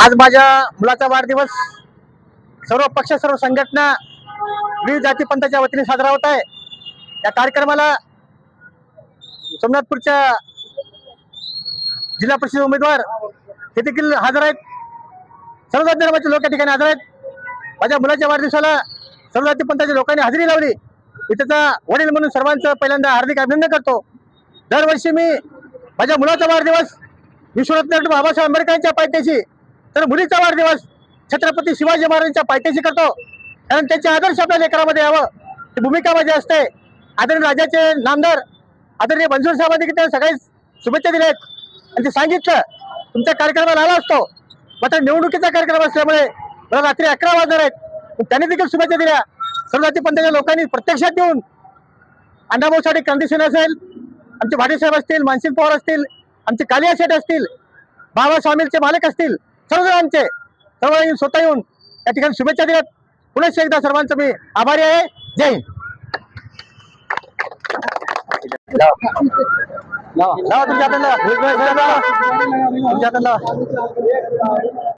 आज माझ्या मुलाचा वाढदिवस सर्व पक्ष सर्व संघटना विविध जाती पंथाच्या वतीने साजरा होत आहे। या कार्यक्रमाला सोमनाथपूरच्या जिल्हा परिषद उमेदवार हे देखील हजर आहेत। सर्व जाती धर्माचे लोक या ठिकाणी हजर आहेत। माझ्या मुलाच्या वाढदिवसाला सर्व जाती पंथाच्या लोकांनी हजेरी लावली। मी त्याचा वडील म्हणून सर्वांचं पहिल्यांदा हार्दिक अभिनंदन करतो। दरवर्षी मी माझ्या मुलाचा वाढदिवस विश्वरत्न डॉक्टर बाबासाहेब आंबेडकरांच्या पायथ्याशी तर मुलीचा वाढदिवस छत्रपती शिवाजी महाराजांच्या पायथ्याशी करतो, कारण त्यांचे आदर्श आपल्या लेकरामध्ये यावं ही भूमिका माझी असते। आदरणीय राज्याचे नामदार आदरणीय बनसोड साहेबांनी त्यांना सगळ्या शुभेच्छा दिल्या आहेत आणि ते सांगितलं तुमच्या कार्यक्रमाला आला असतो, मात्र निवडणुकीचा कार्यक्रम असल्यामुळे मला रात्री 11 वाजणार आहेत। त्यांनी देखील शुभेच्छा दिल्या। सर्व जाती पंथाच्या लोकांनी प्रत्यक्षात येऊन अण्णाभाऊ क्रांती सेना असेल, आमचे भाटेसाहेब असतील, मानसिंग पवार असतील, आमचे कालिया शेठ असतील, बाबा स्वामीलचे मालक असतील, सर्वजण आमचे सर्व स्वतः येऊन या ठिकाणी शुभेच्छा दिल्यात। पुन्हा एकदा सर्वांचं मी आभारी आहे। जय हिंद। तुमच्या हाताला